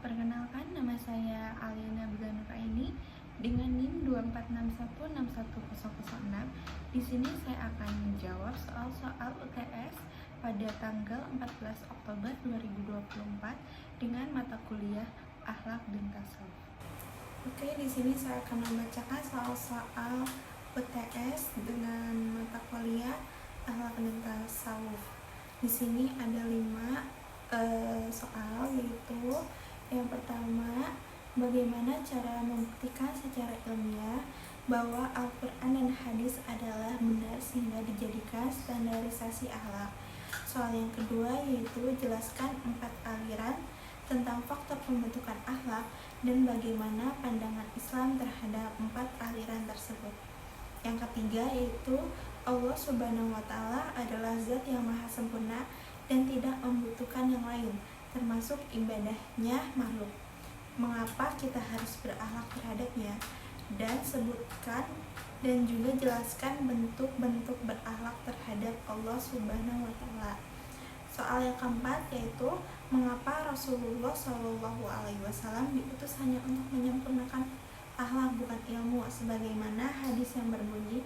Perkenalkan, nama saya Aliana Beganuraini dengan NIM 246161006. Di sini saya akan menjawab soal-soal UTS pada tanggal 14 Oktober 2024 dengan mata kuliah Akhlak dan Tasawuf. Oke, di sini saya akan membacakan soal-soal UTS dengan mata kuliah Akhlak dan Tasawuf. Di sini ada 5 soal, yaitu yang pertama, bagaimana cara membuktikan secara ilmiah bahwa Al-Quran dan hadis adalah benar sehingga dijadikan standarisasi akhlak. Soal yang kedua yaitu jelaskan 4 aliran tentang faktor pembentukan akhlak dan bagaimana pandangan Islam terhadap 4 aliran tersebut. Yang ketiga yaitu Allah Subhanahu wa Ta'ala adalah zat yang maha sempurna dan tidak membutuhkan yang lain, termasuk ibadahnya makhluk. Mengapa kita harus berakhlak terhadapnya? Dan sebutkan dan juga jelaskan bentuk-bentuk berakhlak terhadap Allah Subhanahu wa Ta'ala. Soal yang keempat yaitu mengapa Rasulullah SAW diutus hanya untuk menyempurnakan akhlak bukan ilmu, sebagaimana hadis yang berbunyi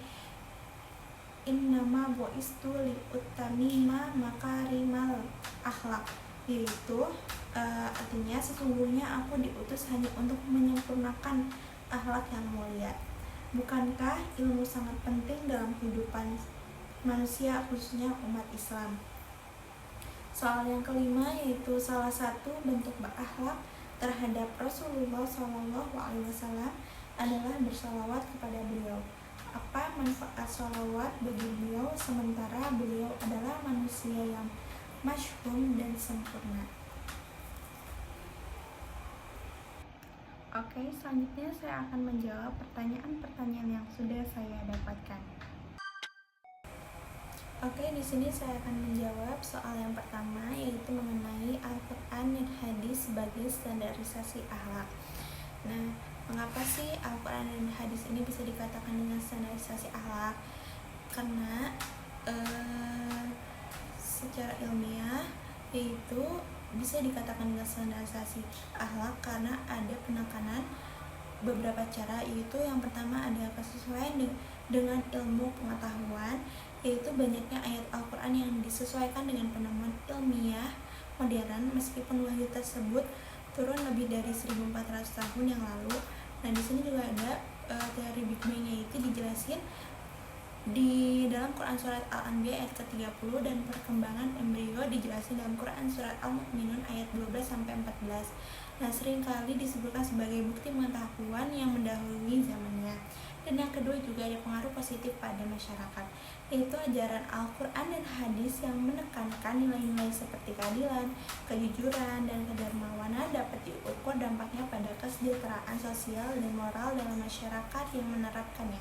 innama bu'istu li'utamima makarimal akhlak, yaitu artinya sesungguhnya aku diutus hanya untuk menyempurnakan akhlak yang mulia. Bukankah ilmu sangat penting dalam kehidupan manusia, khususnya umat Islam? Soal yang kelima yaitu salah satu bentuk berakhlak terhadap Rasulullah SAW adalah bersalawat kepada beliau. Apa manfaat salawat bagi beliau sementara beliau adalah manusia yang masyhum dan sempurna? Oke, selanjutnya saya akan menjawab pertanyaan-pertanyaan yang sudah saya dapatkan. Oke, di sini saya akan menjawab soal yang pertama yaitu mengenai Al-Quran dan hadis sebagai standarisasi akhlak. Nah, mengapa sih Al-Quran dan hadis ini bisa dikatakan dengan standarisasi akhlak? Karena secara ilmiah yaitu bisa dikatakan dengan standarisasi akhlak karena ada penekanan beberapa cara, yaitu yang pertama ada kesesuaian dengan ilmu pengetahuan, yaitu banyaknya ayat Al-Quran yang disesuaikan dengan penemuan ilmiah modern meskipun wahyu tersebut turun lebih dari 1400 tahun yang lalu. Nah, di sini juga ada teori Big Bang, yaitu dijelasin di dalam Quran surat Al-Anbiya ayat ke-30 dan perkembangan embrio dijelasin dalam Quran surat Al-Mu'minun ayat 12 sampai 14. Nah, seringkali disebutkan sebagai bukti pengetahuan yang mendahului zamannya. Dan yang kedua juga ada pengaruh positif pada masyarakat, yaitu ajaran Al-Quran dan hadis yang menekankan nilai-nilai seperti keadilan, kejujuran, dan kedermawanan dapat diukur dampaknya pada kesejahteraan sosial dan moral dalam masyarakat yang menerapkannya.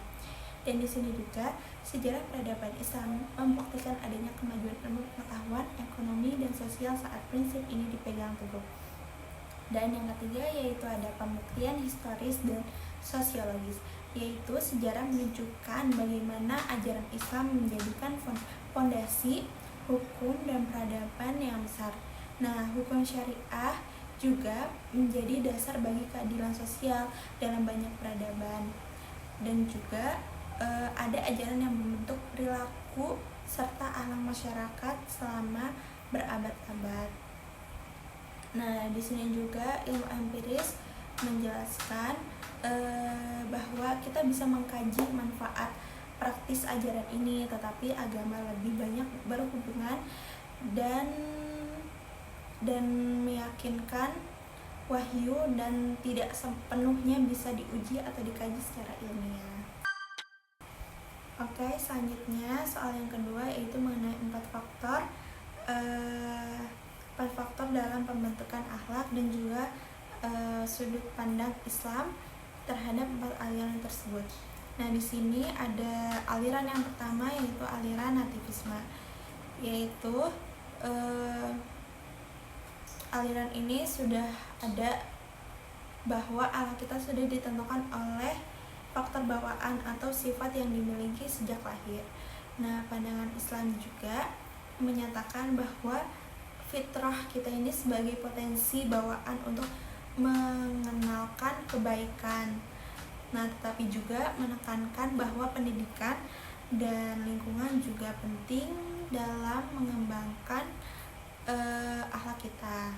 Dan di sini juga sejarah peradaban Islam membuktikan adanya kemajuan ilmu pengetahuan, ekonomi, dan sosial saat prinsip ini dipegang teguh. Dan yang ketiga yaitu ada pembuktian historis dan sosiologis, yaitu sejarah menunjukkan bagaimana ajaran Islam menjadikan fondasi hukum dan peradaban yang besar. Nah, hukum syariah juga menjadi dasar bagi keadilan sosial dalam banyak peradaban. Dan juga ada ajaran yang membentuk perilaku serta akhlak masyarakat selama berabad-abad. Nah, di sini juga ilmu empiris menjelaskan bahwa kita bisa mengkaji manfaat praktis ajaran ini, tetapi agama lebih banyak berhubungan dan meyakinkan wahyu dan tidak sepenuhnya bisa diuji atau dikaji secara ilmiah. Oke, selanjutnya soal yang kedua yaitu mengenai 4 faktor dalam pembentukan akhlak dan juga sudut pandang Islam terhadap 4 aliran tersebut. Nah, di sini ada aliran yang pertama yaitu aliran nativisme, yaitu aliran ini sudah ada bahwa akhlak kita sudah ditentukan oleh faktor bawaan atau sifat yang dimiliki sejak lahir. Nah, pandangan Islam juga menyatakan bahwa fitrah kita ini sebagai potensi bawaan untuk mengenalkan kebaikan. Nah, tetapi juga menekankan bahwa pendidikan dan lingkungan juga penting dalam mengembangkan akhlak kita.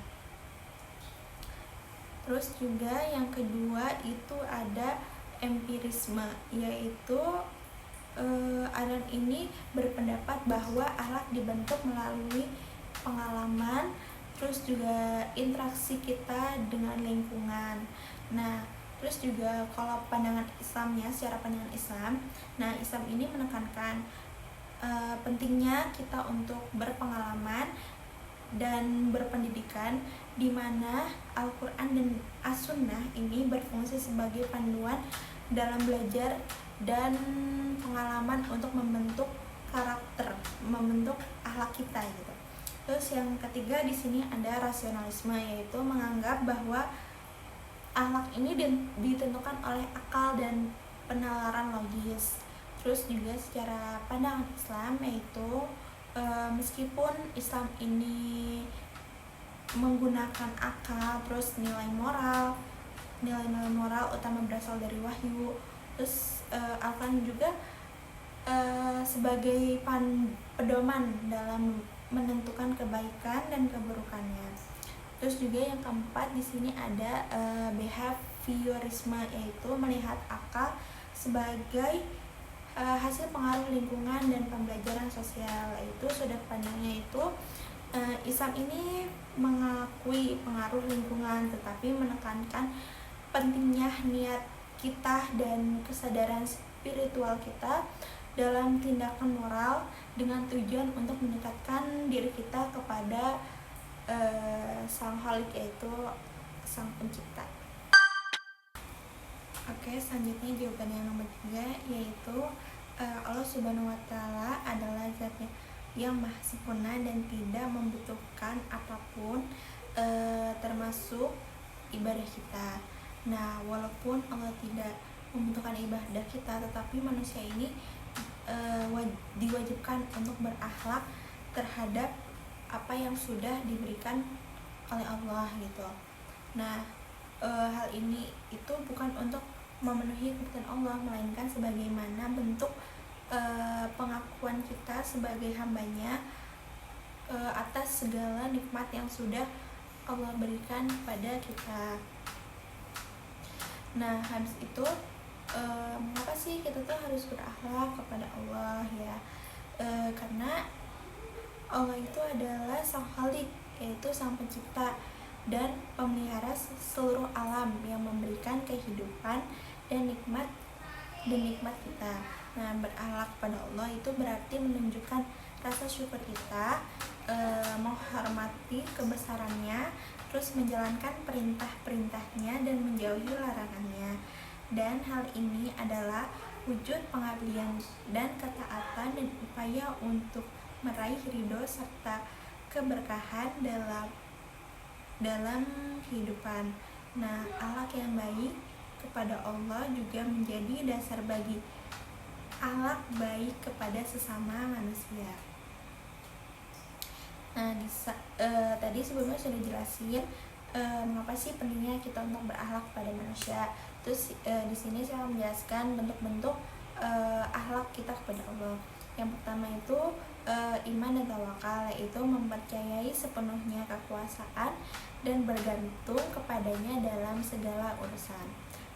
Terus juga yang kedua itu ada empirisme, yaitu aliran ini berpendapat bahwa akhlak dibentuk melalui pengalaman, terus juga interaksi kita dengan lingkungan. Nah, terus juga kalau pandangan Islamnya, secara pandangan Islam, nah Islam ini menekankan pentingnya kita untuk berpengalaman dan berpendidikan, di mana Al-Quran dan As-Sunnah ini berfungsi sebagai panduan dalam belajar dan pengalaman untuk membentuk karakter, membentuk akhlak kita gitu. Terus yang ketiga di sini ada rasionalisme, yaitu menganggap bahwa akhlak ini ditentukan oleh akal dan penalaran logis. Terus juga secara pandangan Islam, yaitu meskipun Islam ini menggunakan akal, terus nilai-nilai moral utama berasal dari wahyu. Terus Al-Quran juga sebagai pedoman dalam menentukan kebaikan dan keburukannya. Terus juga yang keempat di sini ada behaviorisme, yaitu melihat akal sebagai hasil pengaruh lingkungan dan pembelajaran sosial. Itu sudut pandangnya itu Islam ini mengakui pengaruh lingkungan, tetapi menekankan pentingnya niat kita dan kesadaran spiritual kita dalam tindakan moral dengan tujuan untuk mendekatkan diri kita kepada Sang Khalik, yaitu Sang Pencipta. Oke, selanjutnya jawaban yang nomor 3, yaitu Allah Subhanahu wa Ta'ala adalah zat yang maha sempurna dan tidak membutuhkan apapun, termasuk ibadah kita. Nah, walaupun Allah tidak membutuhkan ibadah kita, tetapi manusia ini diwajibkan untuk berakhlak terhadap apa yang sudah diberikan oleh Allah gitu. Nah, hal ini itu bukan untuk memenuhi kebutuhan Allah, melainkan sebagaimana bentuk pengakuan kita sebagai hambanya atas segala nikmat yang sudah Allah berikan kepada kita. Nah, habis itu mengapa sih kita tuh harus berakhlak kepada Allah ya? Karena Allah itu adalah Sang Khalik, yaitu Sang Pencipta dan pemelihara seluruh alam yang memberikan kehidupan dan nikmat kita. Nah, berakhlak pada Allah itu berarti menunjukkan rasa syukur kita, menghormati kebesarannya, terus menjalankan perintah-perintahnya dan menjauhi larangannya. Dan hal ini adalah wujud pengabdian dan ketaatan dan upaya untuk meraih ridho serta keberkahan dalam kehidupan. Nah, akhlak yang baik kepada Allah juga menjadi dasar bagi akhlak baik kepada sesama manusia. Nah, tadi sebelumnya sudah jelasin mengapa sih pentingnya kita untuk berakhlak pada manusia. Terus di sini saya menjelaskan bentuk-bentuk akhlak kita kepada Allah. Yang pertama itu iman dan tawakal, yaitu mempercayai sepenuhnya kekuasaan dan bergantung kepadanya dalam segala urusan.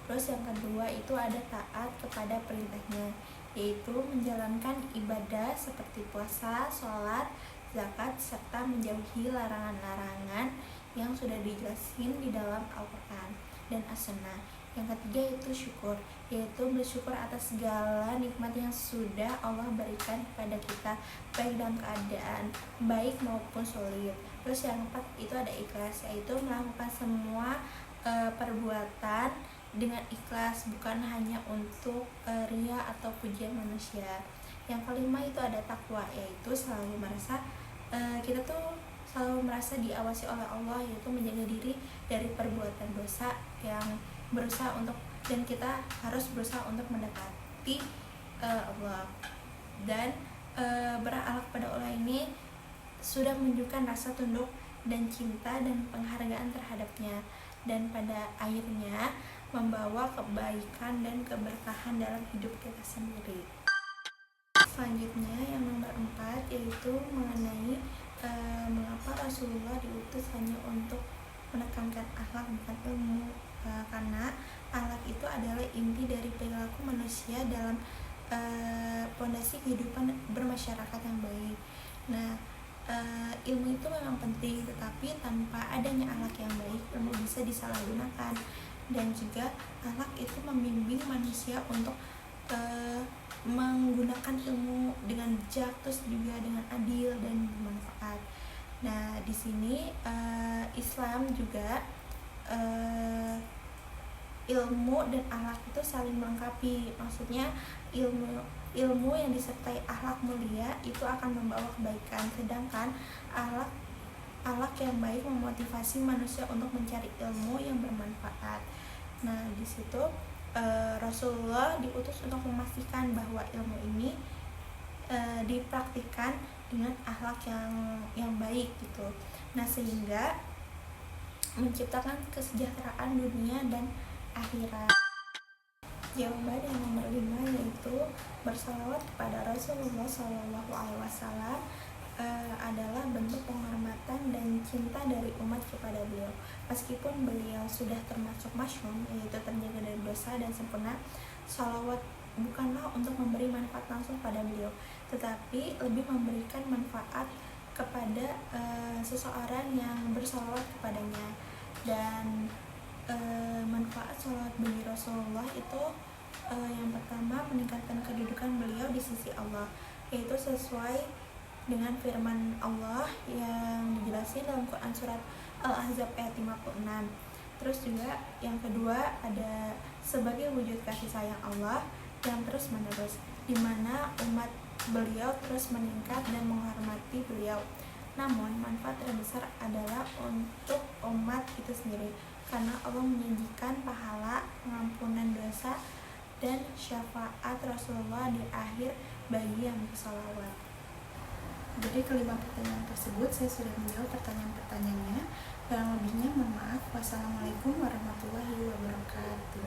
Terus yang kedua itu ada taat kepada perintahnya, yaitu menjalankan ibadah seperti puasa, sholat, zakat, serta menjauhi larangan-larangan yang sudah dijelasin di dalam Al-Quran dan As-Sunnah. Yang ketiga itu syukur, yaitu bersyukur atas segala nikmat yang sudah Allah berikan kepada kita, baik dalam keadaan baik maupun sulit. Terus yang keempat itu ada ikhlas, yaitu melakukan semua perbuatan dengan ikhlas, bukan hanya untuk ria atau pujian manusia. Yang kelima itu ada takwa, yaitu selalu merasa kita tuh selalu merasa diawasi oleh Allah, yaitu menjaga diri dari perbuatan dosa yang kita harus berusaha untuk mendekati Allah. Dan berakhlak pada Allah ini sudah menunjukkan rasa tunduk dan cinta dan penghargaan terhadapnya. dan pada akhirnya membawa kebaikan dan keberkahan dalam hidup kita sendiri. Selanjutnya yang nomor 4 yaitu mengenai mengapa Rasulullah diutus hanya untuk menekankan akhlak bukan ilmu, karena akhlak itu adalah inti dari perilaku manusia dalam pondasi kehidupan bermasyarakat yang baik. Nah, ilmu itu memang penting, tetapi tanpa adanya akhlak yang baik, ilmu bisa disalahgunakan. Dan juga akhlak itu membimbing manusia untuk menggunakan ilmu dengan bijak, terus juga dengan adil dan bermanfaat. Nah, di sini Islam juga ilmu dan akhlak itu saling melengkapi. Maksudnya ilmu yang disertai akhlak mulia itu akan membawa kebaikan, sedangkan akhlak yang baik memotivasi manusia untuk mencari ilmu yang bermanfaat. Nah, di situ Rasulullah diutus untuk memastikan bahwa ilmu ini dipraktikkan dengan akhlak yang baik gitu. Nah, sehingga menciptakan kesejahteraan dunia dan akhirat. Jawaban yang nomor 5 yaitu bersalawat kepada Rasulullah SAW adalah bentuk penghormatan dan cinta dari umat kepada beliau. Meskipun beliau sudah termasuk masyhum, yaitu terjaga dari dosa dan sempurna, salawat bukanlah untuk memberi manfaat langsung pada beliau, tetapi lebih memberikan manfaat kepada seseorang yang bersalawat kepadanya. Dan manfaat salawat bagi Rasulullah itu yang pertama meningkatkan kedudukan beliau di sisi Allah, yaitu sesuai dengan firman Allah yang dijelaskan dalam Quran surat Al-Ahzab ayat 56. Terus juga yang kedua ada sebagai wujud kasih sayang Allah yang terus menerus, di mana umat beliau terus meningkat dan menghormati beliau. Namun manfaat terbesar adalah untuk umat itu sendiri, karena Allah menjanjikan pahala pengampunan dosa dan syafaat Rasulullah di akhir bagi yang bersalawat. Jadi kelima pertanyaan tersebut saya sudah menjawab pertanyaan-pertanyaannya. Kurang lebihnya mohon maaf. Wassalamualaikum warahmatullahi wabarakatuh.